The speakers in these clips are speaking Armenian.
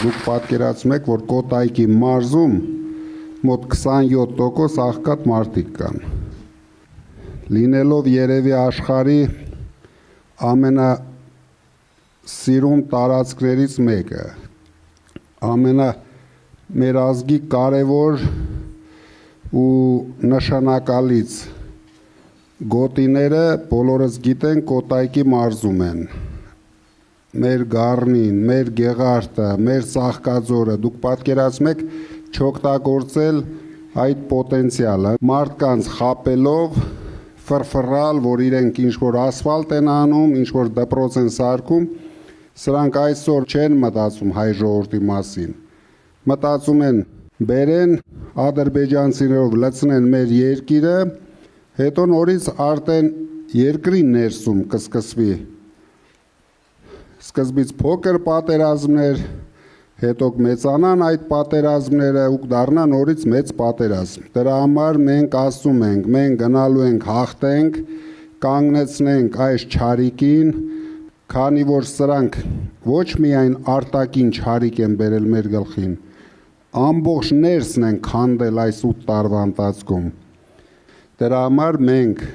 Դուք պատկերացնում եք, որ Կոտայքի մարզում մոտ 27% աղքատ մարդիկ կան։ Լինելով երևի աշխարհի ամենասիրուն տարածքներից մեկը, մեր ազգի կարևոր ու նշանակալից գոտիները բոլորս գիտեն Կոտայքի մարզում են։ Մեր Գառնին, մեր Գեղարդը, մեր Ծաղկաձորը, դուք պատկերացնում եք չօգտագործել այդ պոտենցիալը, մարդկանց խաբելով, ֆրֆռալ, որ իրենք ինչ-որ ասֆալտ են անում, ինչ-որ դպրոց են սարքում, սրանք այսօր չեն մտածում հայ ժողովրդի մասին, մտածում են բերեն ադրբեջանցիներով լցնեն մեր երկիրը, հետո նորից արդեն երկրի ներսում կսկսվի սկզբից փոքր պատերազմներ, հետո կմեծանան այդ պատերազմները ու կդառնա նորից մեծ պատերազմ։ Դրա համար մենք ասում ենք, մենք գնալու ենք հաղթենք, կանգնեցնենք այս չարիքին, քանի որ սրանք ոչ միայն արտաքին չարիք են բերել մեր գլխին, ամբողջ ներսն են քանդել այս 8 տարվա ընթացքում։ Դրա համար մենք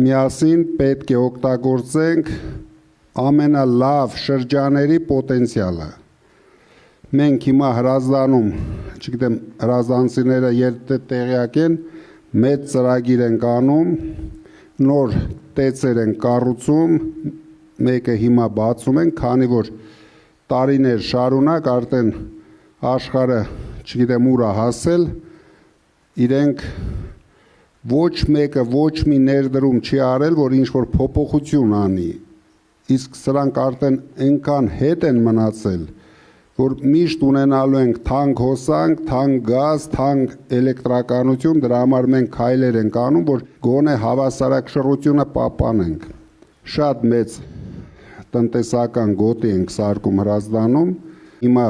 միասին պետք է օգտագործենք ամենալավ շրջաների պոտենցիալը։ Մենք հիմա Հրազդանում, չգիտեմ, հրազդանցիները տեղյակ են, մեծ ծրագիր են անում, նոր տեցեր են կառուցում, մեկը հիմա բացում են, քանի որ տարիներ շարունակ արդեն աշխարհը, չգիտեմ ուր է հասել, իրենք ոչ մեկը ոչ մի ներդրում չի արել, որ ինչ-որ փոփոխություն անի, իսկ սրանք արդեն այնքան հետ են մնացել, որ միշտ ունենալու ենք թանկ հոսանք, թանկ գազ, թանկ էլեկտրականություն, դրա համար մենք քայլեր ենք անում, որ գոնե հավասարակշռությունը պահպանենք։ Շատ մեծ տնտեսական գոտի ենք սարքում Հրազդանում, հիմա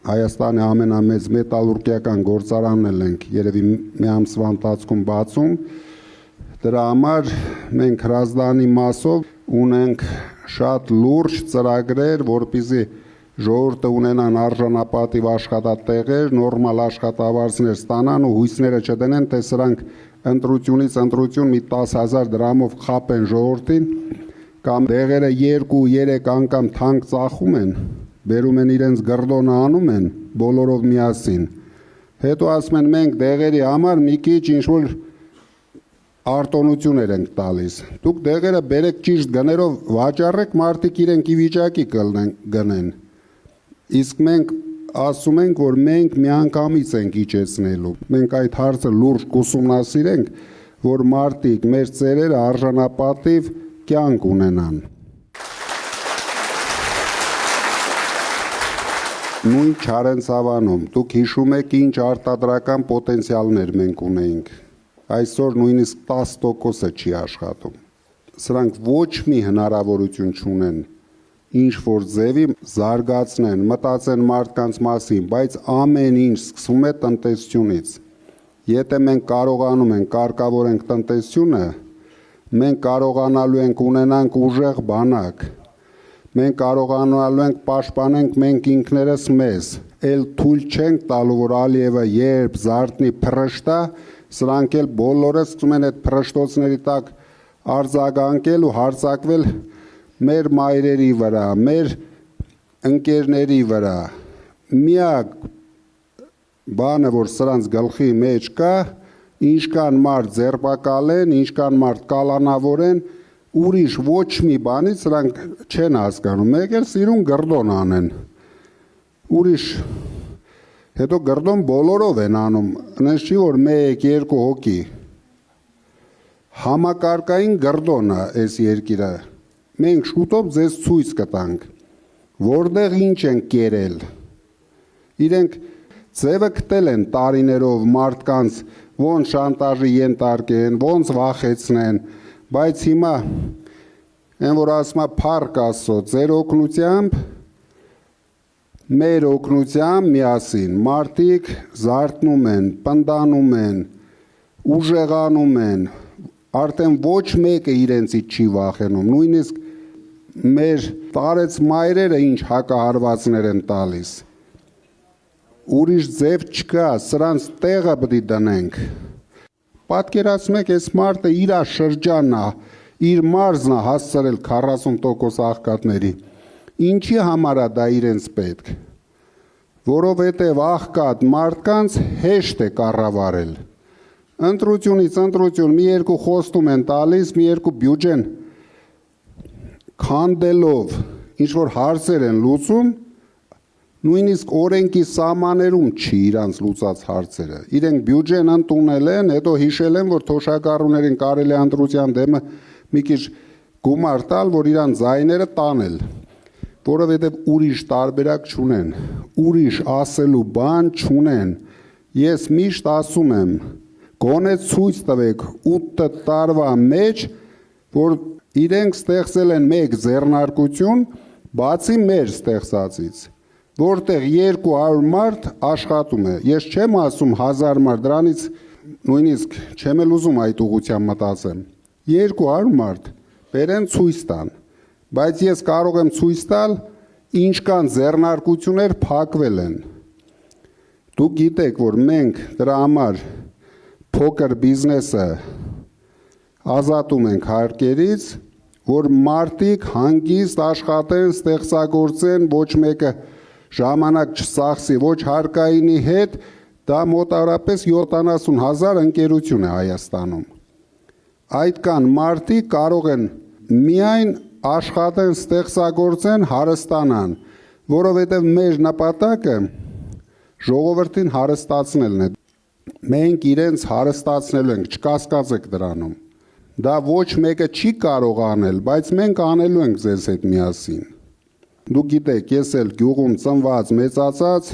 Հայաստանի ամենամեծ մետալուրգիական գործարանն ենք երևի մի ամսվա ընթացքում բացում, դրա համար մենք Հրազդանի մասով ունենք շատ լուրջ ծրագրեր, որպեսզի ժողովուրդը ունենան արժանապատիվ աշխատատեղեր, նորմալ աշխատավարձներ ստանան ու հույսները չդնեն, թե սրանք ընտրությունից ընտրություն մի 10,000 դրամով խապեն ժողովրդին, կամ դեղերը 2-3 անգամ թանկ ծախում են, բերում են իրենց գռդոնը անում են, բոլորով միասին, հետո ասում են մենք դեղերի համար մի քիչ ինչ-որ արտոնություններ ենք տալիս, դուք դեղերը բերեք ճիշտ գներով վաճառեք, մարդիկ իրենք ի վիճակի գնեն, իսկ մենք ասում ենք, որ մենք միանգամից ենք իջեցնելու, մենք այդ հարցը լուրջ կուսումնասիրենք, որ մարդիկ, մեր ծերերը արժանապատիվ կյանք ունենան։ Նույն Չարենցավանում, դուք հիշում եք ինչ արտադրական պոտենցիալներ մենք ունեինք, այսօր նույնիսկ 10%-ը չի աշխատում, սրանք ոչ մի հնարավորություն չունեն, ինչ-որ ձևի զարգացնեն, մտածեն մարդկանց մասին, բայց ամեն ինչ սկսվում է տնտեսությունից, եթե մենք կարողանում ենք կարգավորենք տնտեսությունը, մենք կարողանալու ենք ունենանք ուժեղ բանակ, մենք կարողանալու ենք պաշտպանենք մենք ինքներս մեզ, էլ թույլ չենք տալու, որ Ալիևը երբ զարթնի փռշտա, սրանք էլ բոլորը սկսում են այդ փռշտոցների տակ արձագանքել ու հարձակվել մեր մայրերի վրա, մեր ընկերների վրա։ Միակ բանը, որ սրանց գլխի մեջ կա, ինչքան մարդ ձերբակալեն, ինչքան մարդ կալանավորեն, ուրիշ ոչ մի բանից սրանք չեն հասկանում, մեկ էլ սիրուն գռդոն անեն, ուրիշ, հետո գռդոն բոլորով են անում, նենց չի, որ մեկ, երկու հոգի, համակարգային գռդոն է այս երկիրը, մենք շուտով ձեզ ցույց կտանք, որտեղ ինչ են կերել, իրենք ձևը գտել են տարիներով մարդկանց, ոնց շանտաժի ենթարկեն, ոնց վախեցնեն, բայց հիմա այն որ ասում է փառք Աստծո, ձեր օգնությամբ, մեր օգնությամբ միասին մարդիկ զարթնում են, պնդանում են, ուժեղանում են, արդեն ոչ մեկը իրենցից չի վախենում, նույնիսկ մեր տարեց մայրերը ինչ հակահարվածներ են տալիս։ Ուրիշ ձև չկա, սրանց տեղը պետք է դնենք։ Պատկերացնեք, այս մարդը իր շրջանն է, իր մարզն է հասցրել 40% աղքատների։ Ինչի համար է դա իրենց պետք։ Որովհետև աղքատ մարդկանց հեշտ է կառավարել։ Ընտրությունից ընտրություն մի երկու խոստում են տալիս, մի երկու բյուջեն քանդելով ինչ-որ հարցեր են լուծում, նույնիսկ օրենքի սահմաններում չի իրանց լուծած հարցերը։ Իրենք բյուջեն ընդունել են, հետո հիշել են, որ թոշակառուներին կարելի է ընտրության դեմը մի քիչ գումար տալ, որ իրան ձայները տանել, որովհետև ուրիշ տարբերակ չունեն, ուրիշ ասելու բան չունեն։ Ես միշտ ասում եմ, գոնե ցույց տվեք 8 տարվա մեջ, որ իրենք ստեղծել են մեկ ձեռնարկություն, բացի մեր ստեղծածից, որտեղ 200 մարդ աշխատում է։ Ես չեմ ասում 1000 մարդ, դրանից նույնիսկ չեմ էլ ուզում այդ ուղղությամբ մտածեմ։ 200 մարդ բերեն ցույց տան, բայց ես կարող եմ ցույց տալ ինչքան ձեռնարկություններ փակվել են։ Դուք գիտեք, որ մենք դրա համար փոքր բիզնեսը ազատում ենք հարկերից, որ մարդիկ հանգիստ աշխատեն, ստեղծագործեն, ոչ մեկը ժամանակ չսախսի, ոչ հարկայինի հետ, դա մոտավորապես 70,000 ընկերություն է Հայաստանում։ Այդքան մարդիկ կարող են միայն աշխատեն, ստեղծագործեն, հարստանան, որովհետև մեր նպատակը ժողովրդին հարստացնելն է։ Մենք իրենց հարստացնելու ենք, չկասկածեք դրանում։ Դա ոչ մեկը չի կարող անել, բայց մենք անելու ենք ձեզ հետ միասին։ Դուք գիտեք, ես էլ գյուղում ծնված, մեծացած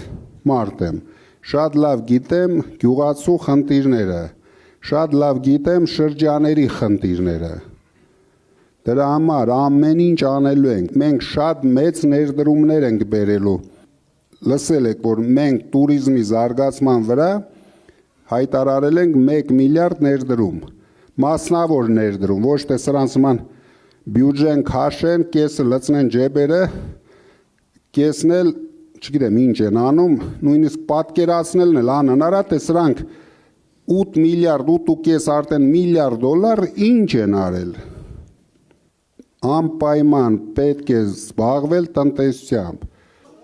մարդ եմ։ Շատ լավ գիտեմ գյուղացու խնդիրները, շատ լավ գիտեմ շրջաների խնդիրները։ Դրա համար ամեն ինչ անելու ենք։ Մենք շատ մեծ ներդրումներ ենք բերելու։ Լսել եք, որ մենք туриզմի զարգացման վրա հայտարարել ենք 1 միլիարդ ներդրում, մասնավոր ներդրում, ոչ թե սրանց ման բյուջեն քաշեն, կեսը լցնեն ջեբերը, կեսն էլ, չգիտեմ ինչ են անում, նույնիսկ պատկերացնելն էլ անհնար է, թե սրանք 8 միլիարդ, 8.5 արդեն միլիարդ դոլար ինչ են արել։ Անպայման պետք է զբաղվել տնտեսությամբ։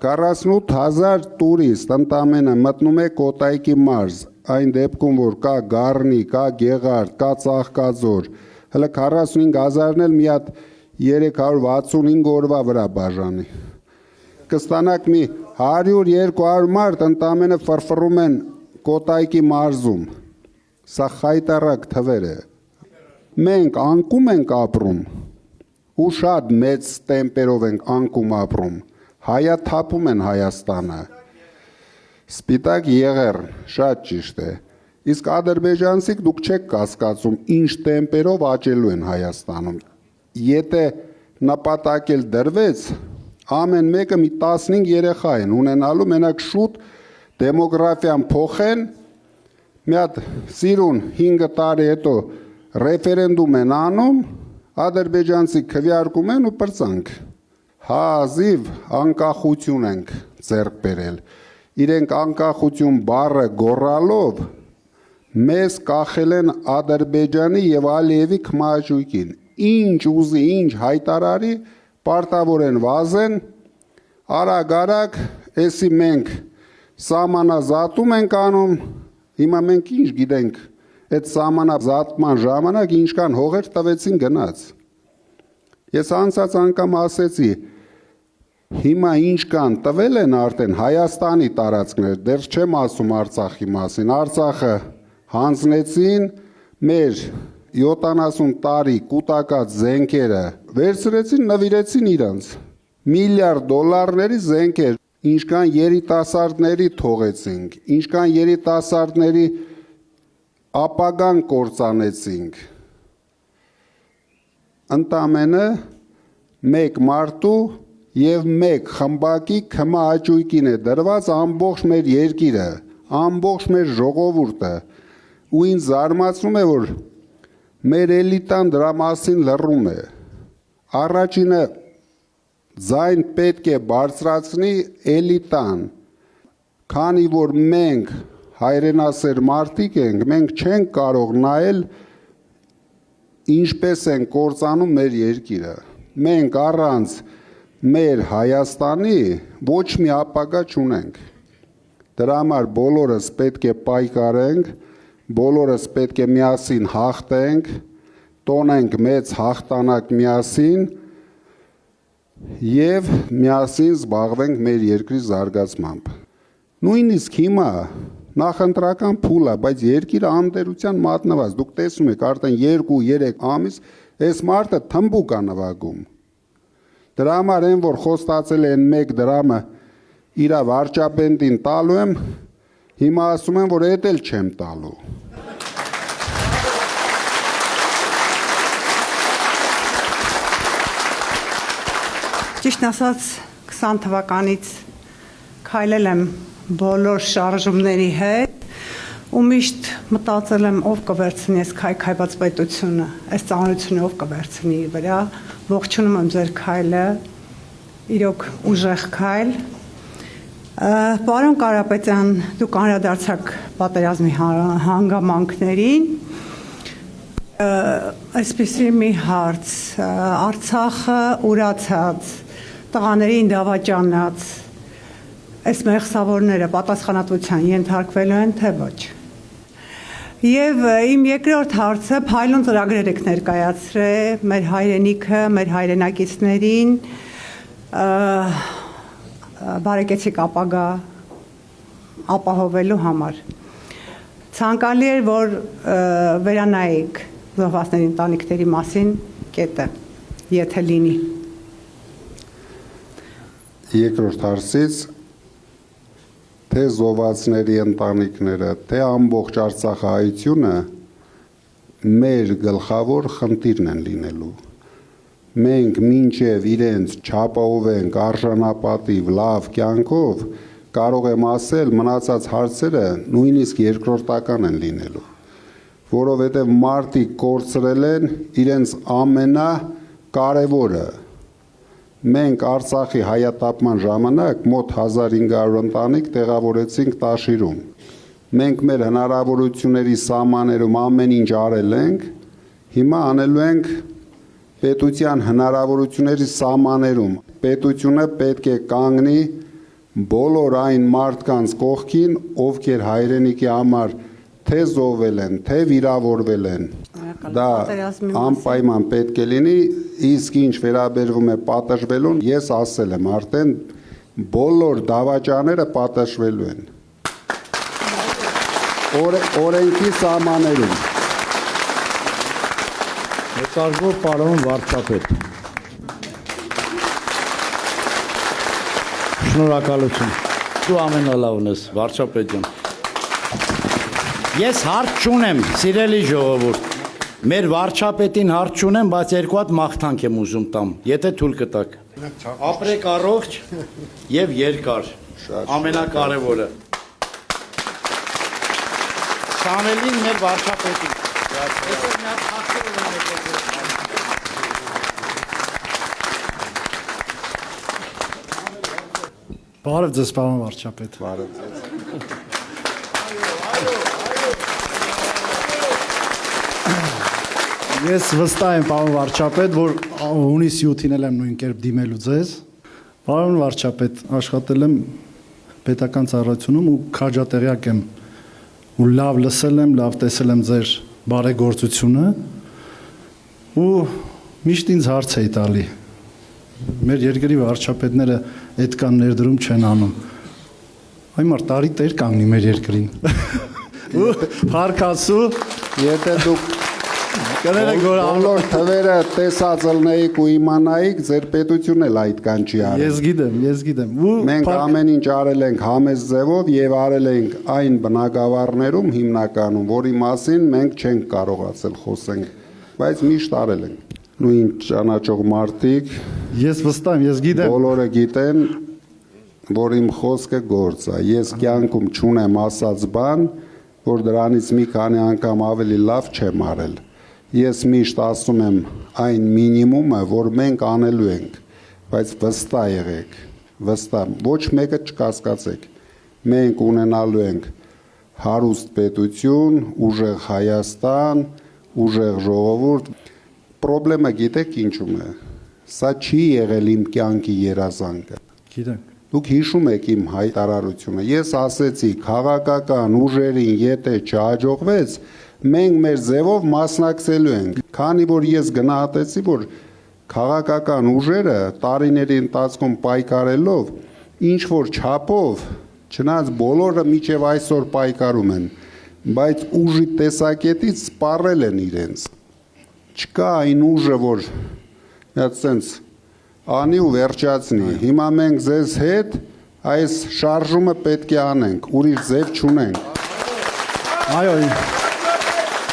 48,000 տուրիստ ընդամենը մտնում է Կոտայքի մարզ, այն դեպքում, որ կա Գառնի, կա Գեղարդ, կա Ծաղկաձոր, հələ 45,000-ն էլ մի հատ 365 օրվա վրա բաժանի։ Կստանաք մի 100-200 մարդ ընդամենը ֆրֆռում են Կոտայքի մարզում։ Սա խայտառակ թվեր է։ Մենք անկում ենք ապրում, ու շատ մեծ տեմպերով ենք անկում ապրում, հայաթափում են Հայաստանը, սպիտակ եղեռն, շատ ճիշտ է, իսկ ադրբեջանցիք դուք չեք կասկածում, ինչ տեմպերով աճելու են Հայաստանում, եթե նպատակ էլ դրվեց, ամեն մեկը մի 15 երեխա են ունենալու, մենակ շուտ դեմոգրաֆիան փոխեն, մի հատ սիրուն 5 տարի հետո ռեֆերենդում են անում, ադրբեջանցի քվեարկում են ու պրծանք։ Հազիվ անկախություն ենք ձեռք բերել։ Իրենք անկախություն բառը գոռալով մեզ կախել են Ադրբեջանի եւ Ալիևի քմահաճույքին։ Ինչ ուզի, ինչ հայտարարի, պարտավոր են վազեն, արագ, էսի մենք սահմանազատում ենք անում, հիմա մենք ինչ գիտենք, այդ սահմանազատման ժամանակ ինչքան հողեր տվեցին գնաց։ Ես անցած անգամ ասեցի, հիմա ինչքան տվել են արդեն Հայաստանի տարածքներ, դեռ չեմ ասում Արցախի մասին, Արցախը հանձնեցին մեր 70 տարի կուտակած զենքերը, վերցրեցին, նվիրեցին իրանց, միլիարդ դոլարների զենքեր, ինչքան երիտասարդների թողեցինք, ինչքան երիտասարդների ապագան կործանեցինք։ Ընդամենը մեկ մարդու եւ մեկ խմբակի քմահաճույքին է դրված ամբողջ մեր երկիրը, ամբողջ մեր ժողովուրդը, ու ինձ զարմացնում է, որ մեր էլիտան դրա մասին լռում է։ Առաջինը ձայն պետք է բարձրացնի էլիտան, քանի որ մենք հայրենասեր մարդիկ ենք, մենք չենք կարող նայել ինչպես են կործանում մեր երկիրը։ Մենք առանց մեր Հայաստանի ոչ մի ապագա չունենք։ Դրա համար բոլորս պետք է պայքարենք, բոլորս պետք է միասին հաղթենք, տոնենք մեծ հաղթանակ միասին եւ միասին զբաղվենք մեր երկրի զարգացմամբ։ Նույնիսկ հիմա նախընտրական փուլ է, բայց երկիրը անդերության մատնված։ Դուք տեսնում եք, արդեն 2-3 ամիս այս մարդը թմբուկ է նվագում։ Դրա համար այն, որ խոստացել են 1 դրամը իր վարչապետին տալու եմ, հիմա ասում են, որ էդ էլ չեմ տալու։ Ճիշտ ասած, 20 թվականից քայլել եմ բոլոր շարժումների հետ ու միշտ մտածել եմ ով կվերցնի այս քայքայված պետությունը, այս ծանրությունը ով կվերցնի վրա, ողջունում եմ ձեր քայլը, իրոք ուժեղ քայլ։ Պարոն Կարապետյան, դուք անդրադարձաք պատերազմի հանգամանքներին, այսպիսի մի հարց, Արցախը ուրացած, տղաներին դավաճանած, այս մեղսավորները պատասխանատվության ենթարկվելու են, թե ոչ։ Եվ իմ երկրորդ հարցը փայլուն ծրագրեր եք ներկայացրել մեր հայրենիքը, մեր հայրենակիցներին, բարեկեցիկ ապագա ապահովելու համար։ Ցանկալի էր, որ վերանայեք զոհվածների ընտանիքների մասին կետը, եթե լինի։ Երկրորդ հարցից թե զոհվածների ընտանիքները, թե ամբողջ Արցախահայությունը մեր գլխավոր խնդիրն են լինելու։ Մենք մինչև իրենց չապահովենք արժանապատիվ լավ կյանքով, կարող եմ ասել, մնացած հարցերը նույնիսկ երկրորդական են լինելու, որովհետև մարդիկ կորցրել են իրենց ամենակարևորը։ Մենք Արցախի հայատապման ժամանակ մոտ 1500 ընտանիք տեղավորեցինք Տաշիրում։ Մենք մեր հնարավորությունների սահմաններում ամեն ինչ արել ենք, հիմա անելու ենք պետության հնարավորությունների սահմաններում։ Պետությունը պետք է կանգնի բոլոր այն մարդկանց կողքին, ովքեր հայրենիքի համար թե զոհվել են, թե վիրավորվել են։ Դա անպայման պետք է լինի, իսկ ինչ վերաբերվում է պատժվելուն, ես ասել եմ արդեն բոլոր դավաճանները պատժվելու են։ Օրենքի սահմաններում։ Ներկայացնող պարոն վարչապետ։ Շնորհակալություն։ Դու ամենալավն ես, վարչապետ ջան։ Ես հարց չունեմ, սիրելի ժողովուրդ։ Մեր վարչապետին հարց չունեմ, բայց երկու հատ մաղթանք եմ ուզում տամ, եթե թույլ կտաք։ Ապրեք առողջ եւ երկար։ Ամենակարևորը։ Շանելին մեր վարչապետին։ Բարև ձեզ, պարոն վարչապետ։ Բարև ձեզ։ Ես վստահ եմ, պարոն վարչապետ, որ հունիս 7-ին եմ նույն կերպ դիմելու ձեզ։ Պարոն վարչապետ, աշխատել եմ պետական ծառայությունում ու քաջատեղյակ եմ ու լավ լսել եմ, լավ տեսել եմ ձեր բարեգործությունը ու միշտ ինձ հարց էի տալի։ Մեր երկրի վարչապետները այդքան ներդրում չեն անում։ Այ մարդ տարի տեր կանգնի մեր երկրին։ Ու հարկասու, Եթե դուք կներեք, որ բոլոր թվերը տեսած ելնեիք ու իմանայիք, ձեր պետությունն էլ այդքան չի արել։ Ես գիտեմ։ Մենք ամեն ինչ արել ենք համեստ ձևով եւ արել ենք այն բնակավարներում հիմնականում, որի մասին մենք չենք կարողացել խոսենք, բայց միշտ արել ենք։ Նույն ճանաչող մարդիկ, Ես վստահ եմ, ես գիտեմ։ բոլորը գիտեն, որ իմ խոսքը գործ է։ Ես կյանքում չունեմ ասած բան, որ դրանից մի քանի անգամ ավելի լավ չեմ արել։ Ես միշտ ասում եմ այն մինիմումը, որ մենք անելու ենք։ բայց վստահ եղեք, վստահ, ոչ մեկը չկասկածեք։ Մենք ունենալու ենք հարուստ պետություն, ուժեղ Հայաստան, ուժեղ ժողովուրդ։ Պրոբլեմը գիտեք ինչու՞մ է։ Սա չի եղել իմ կյանքի երազանքը։ Գիտենք։ Դուք հիշում եք իմ հայտարարությունը։ Ես ասեցի, քաղաքական ուժերին եթե չհաջողվեց, մենք մեր ձևով մասնակցելու ենք։ Քանի որ ես գնահատեցի, որ քաղաքական ուժերը տարիների ընթացքում պայքարելով ինչ որ չափով, չնայած բոլորը մինչև այսօր պայքարում են, բայց ուժի տեսակետից սպառել են իրենց։ Չկա այն ուժը, որ այդպես անի ու վերջացնի։ Հիմա մենք ձեզ հետ այս շարժումը պետք է անենք, ուրիշ ձև չունենք։ Այո։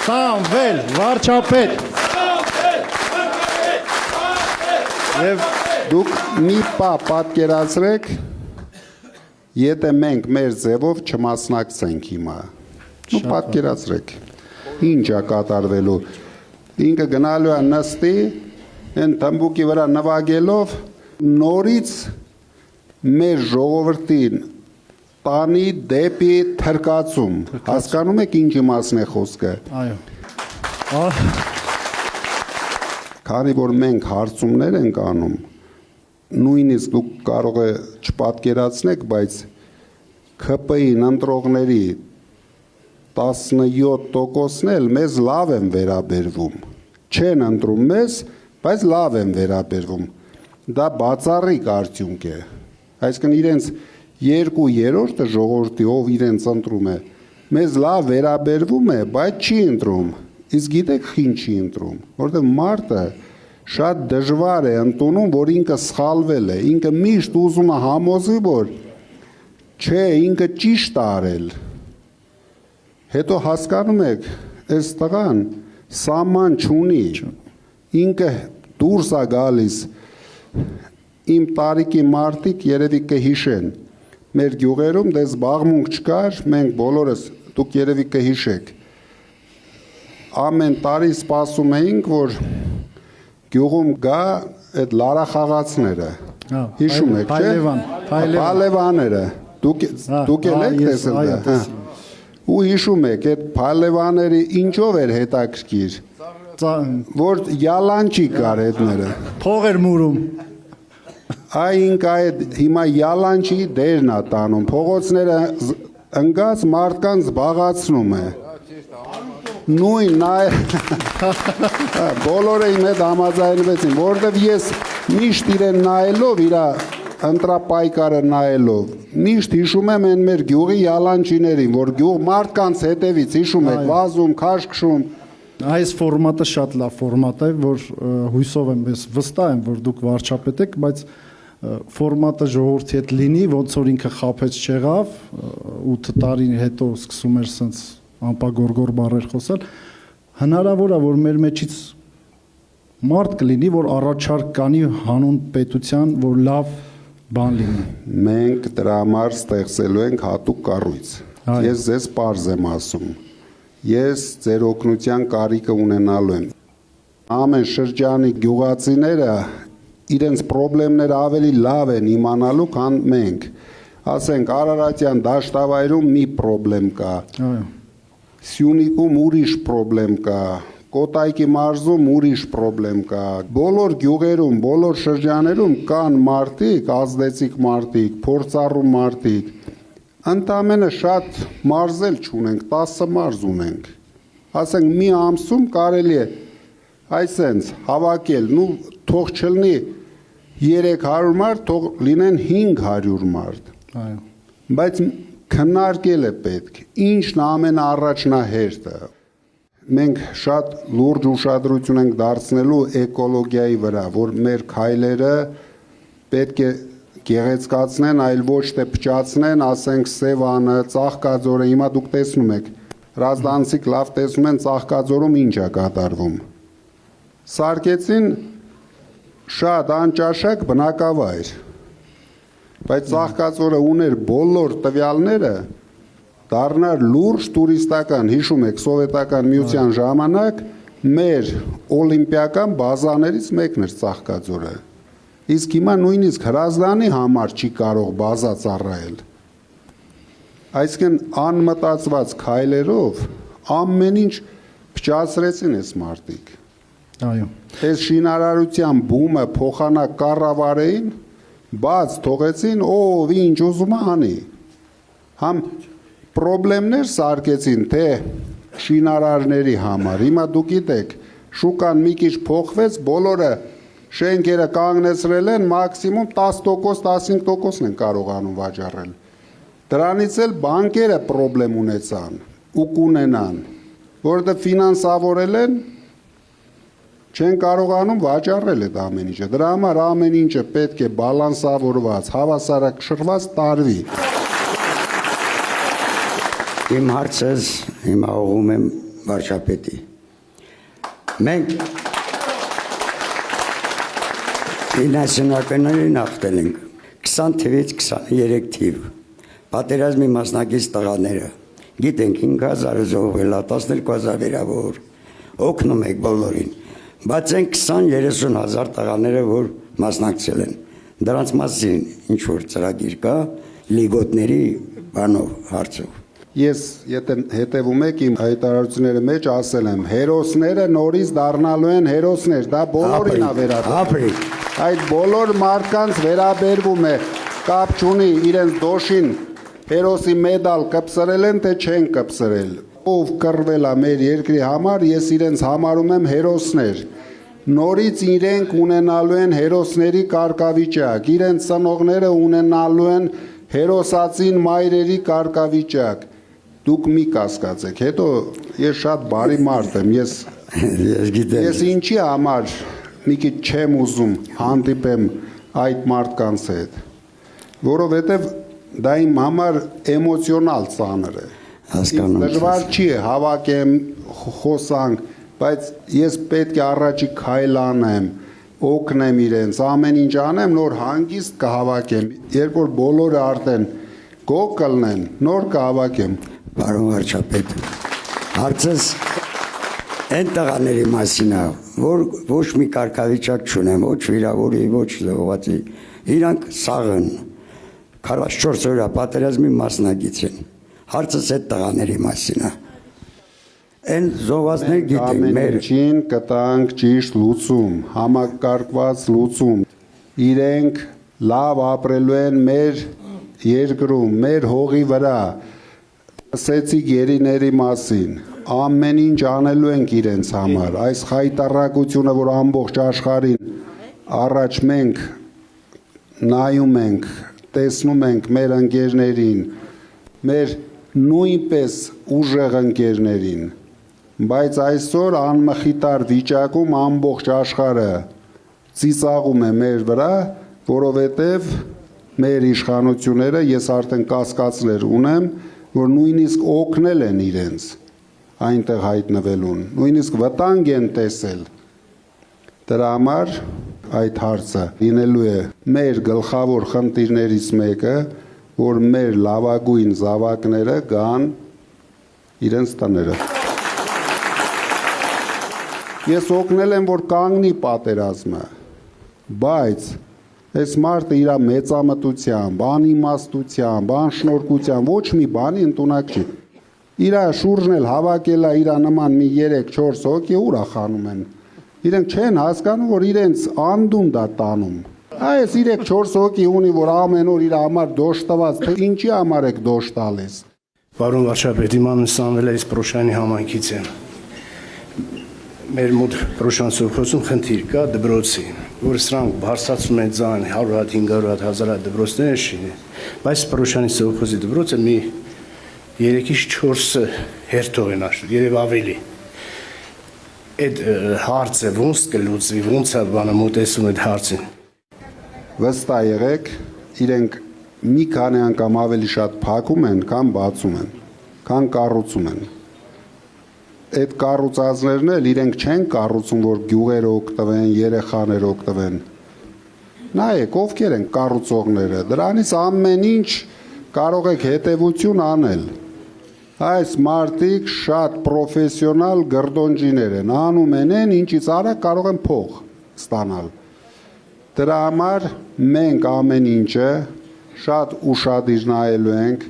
Սամվել վարչապետ։ Եվ դուք մի պատկերացրեք, եթե մենք մեր ձևով չմասնակցենք հիմա։ Դու պատկերացրեք, ինչ է կատարվելու։ Ինքը գնալու է նստի, են թմբուկի վրա նվագելով նորից մեր ժողովրդին տանի դեպի թրկացում։ Հասկանում եք ինչ իմաստն է խոսքը։ Այո։ Քանի որ մենք հարցումներ ենք անում, նույնիսկ դուք կարող է չպատկերացնեք, բայց ՔՊ-ին ընտրողների 17%-ն էլ մեզ լավ են վերաբերվում։ Չեն ընտրում մեզ, բայց լավ են վերաբերվում։ Դա բացառիկ արդյունք է։ Այսինքն իրենց 2/3 ժողովրդի, ով իրենց ընտրում է, մեզ լավ վերաբերվում է, բայց չի ընտրում։ Իսկ գիտեք ինչ չի ընտրում, որովհետև մարդը շատ դժվար է ընդունում, որ ինքը սխալվել է, ինքը միշտ ուզում է համոզի, որ չէ, ինքը ճիշտ է արել։ Հետո հասկանում եք, այս տղան սահման չունի, ինքը դուրս է գալիս։ Իմ տարիքի մարդիկ երևի կհիշեն, մեր գյուղերում դες զբաղմունք չկար, մենք բոլորս, դուք երևի կհիշեք, ամեն տարի սպասում էինք, որ գյուղում գա այդ լարախաղացները, հիշում եք, չէ՞։ Փալևաները, դուք էլ եք տեսել դա։ Ու հիշում եք, այդ փալևաների ինչով էր հետաքրքիր, որ յալանչի կար հետները։ Փող էր մուրում։ Ինքը այդ հիմա յալանչի դերն է տանում, փողոցները ընկած մարդկանց զբաղացնում է։ Նույն բոլորը իմ հետ համաձայնվեցին, որովհետև ես միշտ իրեն նայելով, իր ընտրապայքարը նայելով, միշտ հիշում եմ այն մեր գյուղի յալանչիներին, որ գյուղ մարդկանց հետևից հիշում եք, վազում, քաշքշում։ Այս ֆորմատը շատ լավ ֆորմատ է, որ հույսով եմ, ես վստահ եմ, որ դուք վարչապետ եք, բայց ֆորմատը ժողովրդի հետ լինի, ոնց որ ինքը խափեց չեղավ, 8 տարի հետո սկսում էր սենց անպագորգոր բառեր խոսել, հնարավոր է, որ մեր մեջից մարդ կլինի, որ առաջարկ կանի հանուն պետության, որ լավ բան լինի։ Մենք դրա համար ստեղծելու ենք հատուկ կառույց։ Ես ձեզ պարզ եմ ասում։ Ես ձեր օգնության կարիքը ունենալու եմ։ Ամեն շրջանի գյուղացիները իրենց խնդիրները ավելի լավ են իմանալու, քան մենք։ Ասենք Արարատյան դաշտավայրում մի խնդրեմ կա։ Սյունիքում ուրիշ խնդրեմ կա։ Կոտայքի մարզում ուրիշ խնդրեմ կա։ Բոլոր գյուղերում, բոլոր շրջաներում կան մարդիկ, ազդեցիկ մարդիկ, փորձառու մարդիկ։ Ընդամենը շատ մարզել չունենք, 10 մարզ ունենք։ Ասենք մի ամսում կարելի է այսենց հավաքել, թող չլինի 300 մարդ, թող լինեն 500 մարդ։ Բայց քննարկել է պետք, ինչն ամենաառաջնահերթը։ Մենք շատ լուրջ ուշադրություն ենք դարձնելու էկոլոգիայի վրա, որ մեր քայլերը պետք է գեղեցկացնեն, այլ ոչ թե փչացնեն, ասենք Սևանը, Ծաղկաձորը, հիմա դուք տեսնում եք, Ռազդանցիկ լավ տեսնում են Ծաղկաձորում ինչ է կատարվում։ Սարքեցին շատ անճաշակ բնակավայր, բայց Ծաղկաձորը ուներ բոլոր տվյալները, դառնար լուրջ տուրիստական, հիշում եք, սովետական միության ժամանակ մեր օլիմպիական բազաներից մեկն էր Ծաղկաձորը։ Իսկ հիմա նույնիսկ հրազդանի համար չի կարող բազա ծառայել։ Այսինքն անմտածված քայլերով ամեն ինչ փչացրեցին այս մարդիկ։ Այո։ Այս շինարարության բումը փոխանակ կառավարեին, բաց թողեցին, ով ինչ ուզում է անի։ Համ խնդիրներ սարքեցին թե շինարարների համար։ Հիմա դուք գիտեք, շուկան մի քիչ փոխվեց, բոլորը շենքերը կանգնեցրել են, մաքսիմում 10%, 15% են կարողանում վաճառել։ Դրանից էլ բանկերը խնդրեմ ունեցան ու կունենան, որովհետև ֆինանսավորել են, չեն կարողանում վաճառել այդ ամեն ինչը։ Դրա համար ամեն ինչը պետք է բալանսավորված, հավասարակշռված տարվի։ Իմ հարցս հիմա ուղղում եմ վարչապետի։ Մենք 90-ականներին հաղթել ենք 20 թվից 23 թիվ։ Պատերազմի մասնակից տղաները գիտենք 5000 զոհվել, 12000 վիրավոր, օգնում եք բոլորին։ Բայց այն 20-30 հազար տղաները, որ մասնակցել են, դրանց մասին ինչ որ ծրագիր կա, լիգոտների բանով հարցով։ Ես եթե հետևում եք իմ հայտարարությունների մեջ ասել եմ, հերոսները նորից դառնալու են հերոսներ, դա բոլորին է վերաբերվում։ Այդ բոլոր մարդկանց վերաբերվում է, կապ չունի իրենց դոշին հերոսի մեդալ կպսրել են, թե չեն կպսրել։ Ով կռվել է մեր երկրի համար, ես իրենց համարում եմ հերոսներ։ Նորից իրենք ունենալու են հերոսների կարգավիճակ, իրենց ծնողները ունենալու են հերոսացին մայրերի կարգավիճակ։ Դուք մի կասկածեք, հետո ես շատ բարի մարդ եմ, ես ինչի համար մի քիչ չեմ ուզում հանդիպեմ այդ մարդկանց հետ, որովհետև դա իմ համար էմոցիոնալ ծանր է։ Դժվար չի հավաքեմ, խոսանք, բայց ես պետք է առաջի քայլ անեմ, օգնեմ իրենց, ամեն ինչ անեմ, նոր հանգիստ կհավաքեմ, երբ որ բոլորը արդեն գող կլնեն, նոր կհավաքեմ։ Պարոն վարչապետ, հարցս այն տղաների մասին է, որ ոչ մի կարգավիճակ չունեն, ոչ վիրավորի, ոչ զոհվածի, իրանք սաղն 44 օրյա պատերազմի մասնակից են։ Հարցս այդ տղաների մասին է։ Այն զոհվածներ գիտենք մեր ամեն ինչին կտանք ճիշտ լուծում, համակարգված լուծում։ Իրենք լավ ապրելու են մեր երկրում, մեր հողի վրա։ Ասեցի գերիների մասին, ամեն ինչ անելու ենք իրենց համար, այս խայտառակությունը, որ ամբողջ աշխարհին առաջ մենք նայում ենք, տեսնում ենք մեր ընկերներին, մեր նույնպես ուժեղ ընկերներին, բայց այսօր անմխիտար վիճակում ամբողջ աշխարհը ծիծաղում է մեր վրա, որովհետև մեր իշխանությունները, ես արդեն կասկածներ ունեմ, որ նույնիսկ օգնել են իրենց այնտեղ հայտնվելուն, նույնիսկ վտանգ են տեսել։ Դրա համար այդ հարցը լինելու է մեր գլխավոր խնդիրներից մեկը, որ մեր լավագույն զավակները գան իրենց տները։ Ես օգնել եմ, որ կանգնի պատերազմը, բայց այս մարդը իր մեծամտությամբ, անիմաստությամբ, անշնորհքությամբ ոչ մի բանի ընդունակ չի։ Իր շուրջն էլ հավաքել է իր նման մի 3-4 հոգի ուր խանում են։ Իրենք չեն հասկանում, որ իրենց անդունդա տանում։ Այս 3-4 հոգի ունի, որ ամեն օր իր համար դոշ տված, թե ինչի համար եք դոշ տալիս։ Պարոն վարչապետ, իմ անունը Սամվել է, Պրոշյանի համայնքից եմ։ Մեր մոտ Պրոշյան սովխոզում խնդիր կա դպրոցի, որ սրանք բարձրացնում են ձայն 100 հատ, 500 հատ, 1000 հատ դպրոցներ շինի, բայց Պրոշյանի սովխոզի դպրոցը մի 3-ից 4 հերթով են աշխուր, երև ավելի։ Այդ հարցը ոնց կլուծվի, ոնց է բանը մոտեցում այդ հարցին։ Վստահ եղեք, իրենք մի քանի անգամ ավելի շատ փակում են, քան բացում են, քան կառուցում են։ Այդ կառուցածներն էլ իրենք չեն կառուցում, որ գյուղերը օգտվեն, երեխաները օգտվեն։ Նայեք, ովքեր են կառուցողները, դրանից ամեն ինչ կարող եք հետևություն անել։ Այս մարդիկ շատ պրոֆեսիոնալ գրդոնջիներ են, անում են, ինչից արագ կարող են փող ստանալ։ Դրա համար մենք ամեն ինչը շատ ուշադիր նայելու ենք,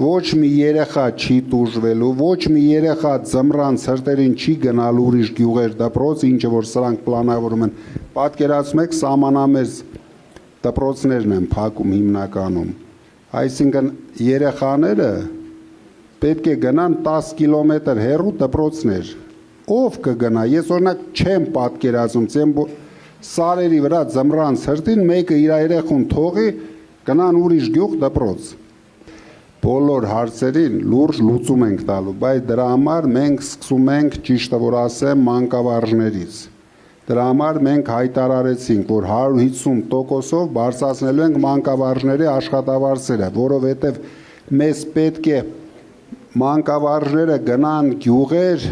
ոչ մի երեխա չի տուժվելու, ոչ մի երեխա ձմռան ցրտերին չի գնալու ուրիշ գյուղեր դպրոց, ինչը որ սրանք պլանավորում են։ Պատկերացնում եք, սահմանամերձ դպրոցներն են փակում հիմնականում։ Այսինքն երեխաները պետք է գնան 10 կիլոմետր հեռու դպրոցներ։ Ով կգնա։ Ես օրինակ չեմ պատկերացնում, ցեմ սարերի վրա ձմռան ցրտին մեկը իր երեխուն թողի գնան ուրիշ գյուղ դպրոց։ Բոլոր հարցերին լուրջ լուծում ենք տալու, բայց դրա համար մենք սկսում ենք, ճիշտը որ ասեմ, մանկավարժներից։ Դրա համար մենք հայտարարեցինք, որ 150%-ով բարձրացնելու ենք մանկավարժների աշխատավարձերը, որովհետև մեզ պետք է մանկավարժները գնան գյուղեր,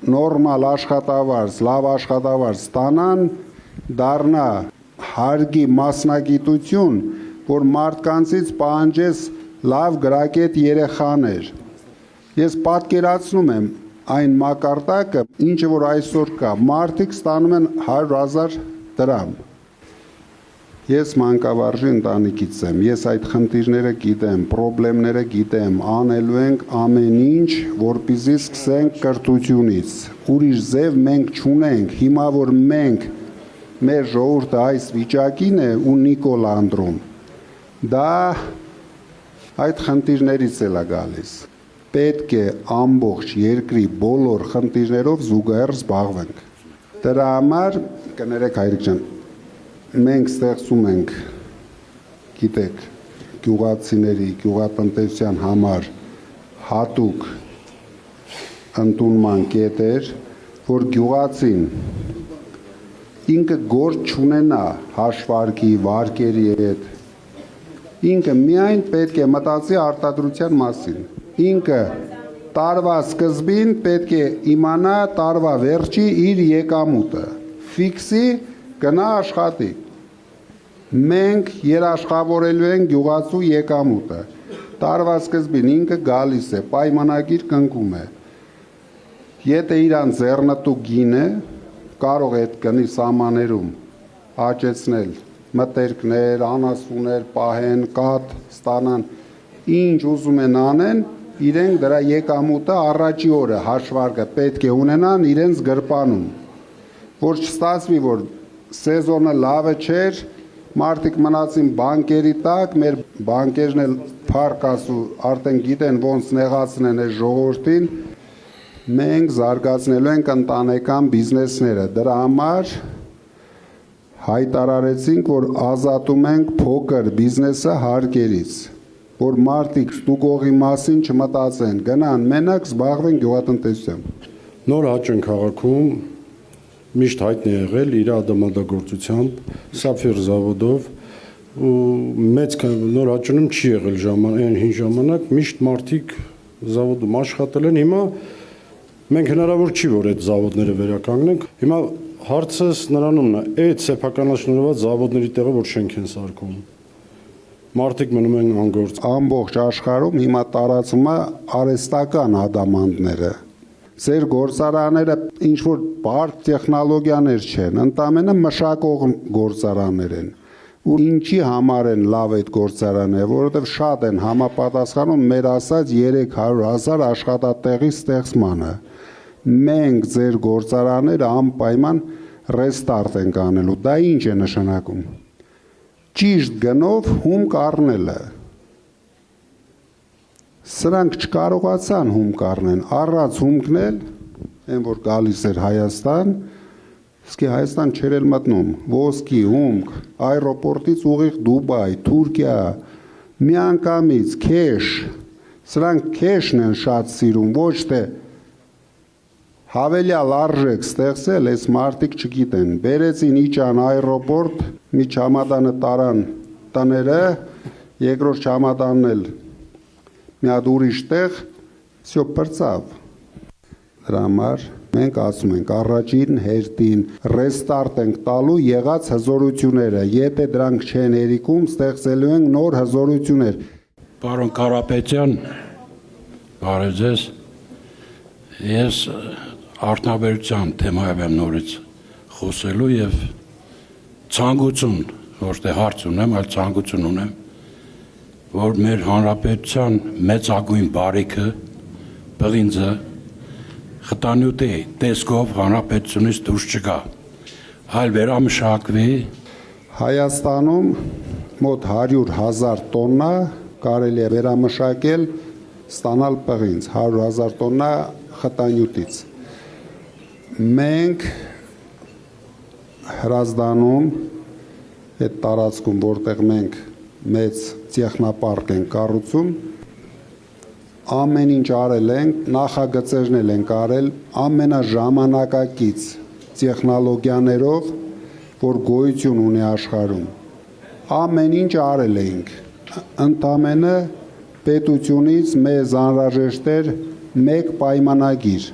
նորմալ աշխատավարձ, լավ աշխատավարձ ստանան, դառնա հարգի մասնագիտություն, որ մարդկանցից պահանջես լավ գրագետ երեխաներ։ Ես պատկերացնում եմ այն մակարդակը, ինչը որ այսօր կա, մարդիկ ստանում են 100,000 դրամ։ Ես մանկավարժի ընտանիքից եմ, ես այդ խնդիրները գիտեմ, պրոբլեմները գիտեմ, անելու ենք ամեն ինչ, որպեսզի սկսենք կրթությունից։ Ուրիշ ձև մենք չունենք, հիմա որ մենք մեր ժողովուրդը այս վիճակին է ու Նիկոլ Անդրոն, դա այդ խնդիրներից էլ է գալիս։ Պետք է ամբողջ երկրի բոլոր խնդիրներով զուգահեռ զբաղվենք։ Դրա համար, կներեք հայրիկ ջան, մենք ստեղծում ենք, գիտեք, գյուղացիների, գյուղատնտեսության համար հատուկ ընդունման կետեր, որ գյուղացին ինքը գործ չունենա հաշվարկի, վարկերի հետ, ինքը միայն պետք է մտածի արտադրության մասին։ Ինքը տարվա սկզբին պետք է իմանա տարվա վերջի իր եկամուտը, ֆիքսի գնա աշխատի։ Մենք երաշխավորելու ենք գյուղացու եկամուտը։ Տարվա սկզբին ինքը գալիս է, պայմանագիր կնքում է։ Եթե իրան ձեռնտու գին է, կարող է այդ գնի սահմաններում աճեցնել մտերքներ, անասուններ, պահեն, կաթ ստանան, ինչ ուզում են անեն, իրենք դրա եկամուտը առաջի օրը հաշվարկը պետք է ունենան իրենց գրպանում, որ չստացվի, որ սեզոնը լավը չէր, մարդիկ մնացին բանկերի տակ, մեր բանկերն էլ փառք ասու, արդեն գիտեն ոնց նեղացնեն այս ժողովրդին, մենք զարգացնելու ենք ընտանեկան բիզնեսները, դրա համար հայտարարեցինք, որ ազատում ենք փոքր բիզնեսը հարկերից, որ մարդիկ ստուգողի մասին չմտածեն, գնան մենակ զբաղվեն գյուղատնտեսությամբ։ Նոր Հաճույն քաղաքում միշտ հայտնի եղել իր ադամանդագործությամբ, սափիր զավոդով ու մեծ Նոր Հաճույնում չի եղել այն հին ժամանակ, միշտ մարդիկ զավոդում աշխատել են, հիմա մենք հնարավոր չի, որ այդ զավոդները վերականգնենք, հիմա հարցս նրանումն է, այդ սեփականաշնորհված զավոդների տեղը որ շենք են սարքում։ Մարդիկ մնում են անգործ։ Ամբողջ աշխարհում հիմա տարածվում է արհեստական ադամանդները։ Ձեր գործարանները ինչ որ բարդ տեխնոլոգիաներ չեն, ընդամենը մշակող գործարաններ են։ Ու ինչի համար են լավ այդ գործարանը, որովհետև շատ են համապատասխանում մեր ասած 300,000 աշխատատեղի ստեղծմանը։ Մենք ձեր գործարանները անպայման ռեստարտ ենք անելու։ Դա ինչ է նշանակում։ Ճիշտ գնով հումք առնելը։ Սրանք չկարողացան հումք առնեն, առած հումքն էլ, այն որ գալիս էր Հայաստան, իսկ Հայաստան չէր էլ մտնում, ոսկի, հումք, այրոպորտից ուղիղ Դուբայ, Թուրքիա, միանգամից, քեշ, սրանք քեշն են շատ սիրում, ոչ թե հավելյալ արժեք ստեղծել, այս մարդիկ չգիտեն, բերեցին իջան այրոպորտ, մի չամադանը տարան տները, երկրորդ չամադանն էլ մի հատ ուրիշ տեղ, всё պրծավ։ Դրա համար մենք ասում ենք առաջին հերթին ռեստարտ ենք տալու եղած հզորությունները, եթե դրանք չեն հերիքում, ստեղծելու ենք նոր հզորություններ։ Պարոն Կարապետյան, բարև ձեզ։ Ես արդյունաբերության թեմայով եմ նորից խոսելու եւ ցանկություն, որտեղ հարց ունեմ, այլ ցանկություն ունեմ, որ մեր հանրապետության մեծագույն բարիքը, բղինձը խտանյութի տեսքով հանրապետությունից դուրս չգա, այլ վերամշակվի։ Հայաստանում մոտ 100,000 տոննա կարելի է վերամշակել, ստանալ պղինձ, 100,000 տոննա խտանյութից։ Մենք Հրազդանում այդ տարածքում, որտեղ մենք մեծ տեխնոպարկ ենք կառուցում, ամեն ինչ արել ենք, նախագծերն ենք արել ամենաժամանակակից տեխնոլոգիաներով, որ գոյություն ունի աշխարհում։ Ամեն ինչ արել ենք։ Ընդամենը պետությունից մեզ անհրաժեշտ էր մեկ պայմանագիր,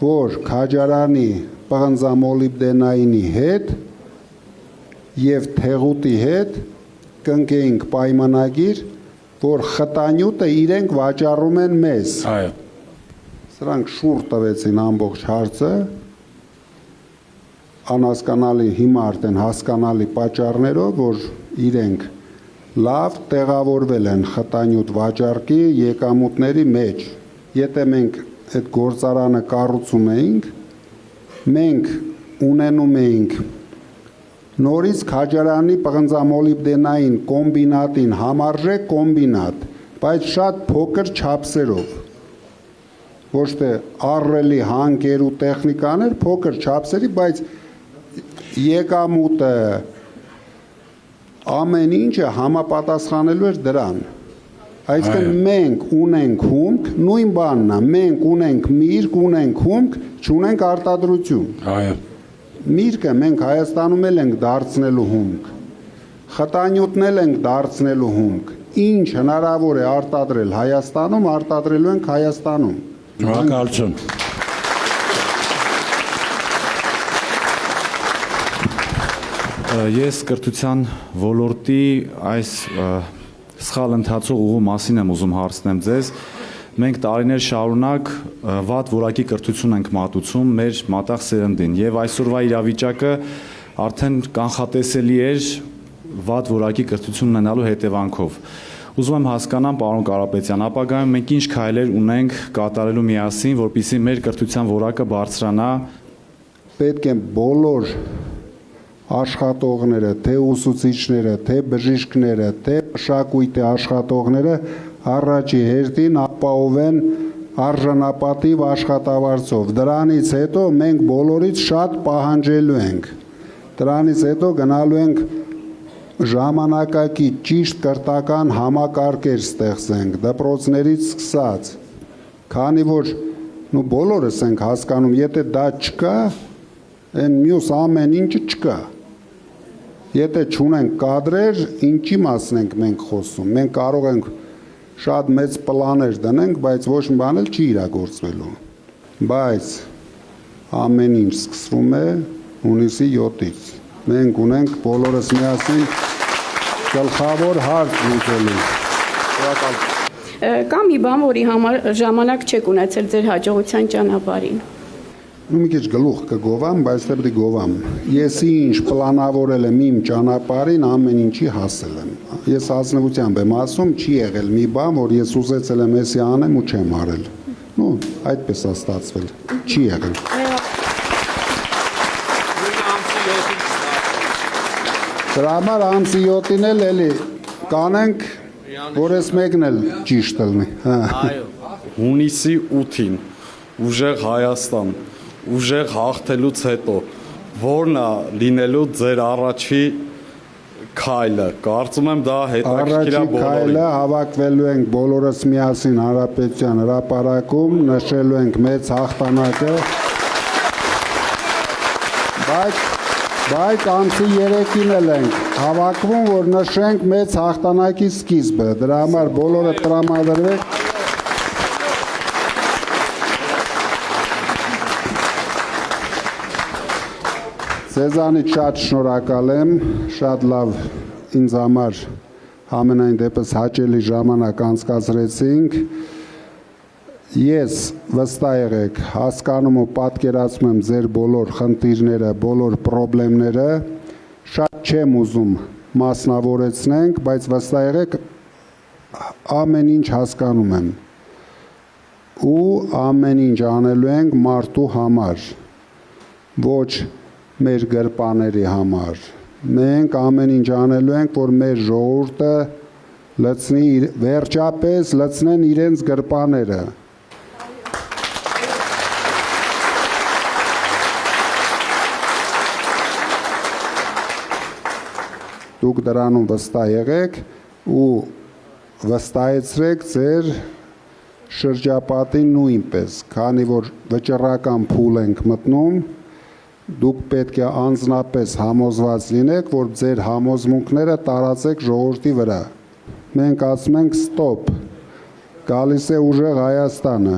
որ քաջարանի պղնձամոլիբդենայինի հետ եւ թեղուտի հետ կնքեինք պայմանագիր, որ խտանյութը իրենք վաճառում են մեզ։ Այո։ Սրանք շուռ տվեցին ամբողջ հարցը, անհասկանալի հիմա արդեն հասկանալի պատճառներով, որ իրենք լավ տեղավորվել են խտանյութ վաճառքի եկամուտների մեջ։ Եթե մենք այդ գործարանը կառուցում էինք, մենք ունենում էինք նորից քաջարանի պղնձամոլիբդենային կոմբինատին համարժեք կոմբինատ, բայց շատ փոքր չափսերով, ոչ թե ահռելի հանքեր ու տեխնիկաներ, փոքր չափսերի, բայց եկամուտը ամեն ինչը համապատասխանելու էր դրան։ Այսինքն մենք ունենք հումք, նույն բանն է, մենք ունենք միրգ, ունենք հումք, չունենք արտադրություն։ Այո։ Միրգը մենք Հայաստանում էլ ենք դարձնելու հումք, խտանյութն էլ ենք դարձնելու հումք, ինչ հնարավոր է արտադրել Հայաստանում, արտադրելու ենք Հայաստանում։ Շնորհակալություն։ Ես կրթության ոլորտի այս սխալ ընթացող ուղու մասին եմ ուզում հարցնեմ ձեզ։ Մենք տարիներ շարունակ վատ որակի կրթություն ենք մատուցում մեր մատաղ սերնդին եւ այսօրվա իրավիճակը արդեն կանխատեսելի էր վատ որակի կրթություն ունենալու հետևանքով։ Ուզում եմ հասկանամ, պարոն Կարապետյան, ապագայում մենք ինչ քայլեր ունենք կատարելու միասին, որպեսզի մեր կրթության որակը բարձրանա։ Պետք է բոլոր աշխատողները, թե ուսուցիչները, թե բժիշկները, թե մշակույթի աշխատողները առաջի հերթին ապահովեն արժանապատիվ աշխատավարձով։ Դրանից հետո մենք բոլորից շատ պահանջելու ենք։ Դրանից հետո գնալու ենք ժամանակակից ճիշտ կրթական համակարգեր ստեղծենք, դպրոցներից սկսած, քանի որ բոլորս ենք հասկանում, եթե դա չկա, այն մյուս ամեն ինչը չկա։ Եթե չունենք կադրեր, ինչի մասն ենք մենք խոսում։ Մենք կարող ենք շատ մեծ պլաներ դնենք, բայց ոչ մի բան էլ չի իրագործվելու։ Բայց ամեն ինչ սկսվում է հունիսի 7-ից։ Մենք ունենք բոլորս միասին գլխավոր հարց լուծելու։ Կա մի բան, որի համար ժամանակ չեք ունեցել ձեր հաջողության ճանապարհին։ Մի քիչ գլուխ կգովամ, բայց դե պետք է գովամ։ Ես ինչ պլանավորել եմ իմ ճանապարհին, ամեն ինչի հասել եմ։ Ես ազնվությամբ եմ ասում, չի եղել մի բան, որ ես ուզեցել եմ էսի անեմ ու չեմ արել։ Նու, այդպես է ստացվել։ Չի եղել։ Դրա համար ամսի 7-ին էլ էլի կանենք, որ ես մեկն էլ ճիշտ լինի։ Այո։ Հունիսի 8-ին ուժեղ Հայաստան, ուժեղ հաղթելուց հետո որն է լինելու ձեր առաջի քայլը։ Կարծում եմ դա հետաքրքիր է բոլորին։ Առաջի քայլը հավաքվելու ենք բոլորս միասին Հանրապետության հրապարակում, նշելու ենք մեծ հաղթանակը։ Բայց ամսի 3-ին էլ ենք հավաքվում, որ նշենք մեծ հաղթանակի սկիզբը։ Դրա համար բոլորը տրամադրվեք։ Ձեզանից շատ շնորհակալ եմ, շատ լավ ինձ համար ամենայն դեպս հաճելի ժամանակ անցկացրեցինք։ Ես վստահ եղեք, հասկանում ու պատկերացնում եմ ձեր բոլոր խնդիրները, բոլոր խնդիրները, շատ չեմ ուզում մասնավորեցնենք, բայց վստահ եղեք ամեն ինչ հասկանում եմ ու ամեն ինչ անելու ենք մարդու համար, ոչ մեր գրպաների համար։ Մենք ամեն ինչ անելու ենք, որ մեր ժողովուրդը վերջապես լցնեն իրենց գրպաները։ Դուք դրանում վստահ եղեք ու վստահեցրեք ձեր շրջապատին նույնպես, քանի որ վճռական փուլ ենք մտնում, դուք պետք է անձնապես համոզված լինեք, որ ձեր համոզմունքները տարածեք ժողովրդի վրա։ Մենք ասում ենք ստոպ, գալիս է ուժեղ Հայաստանը,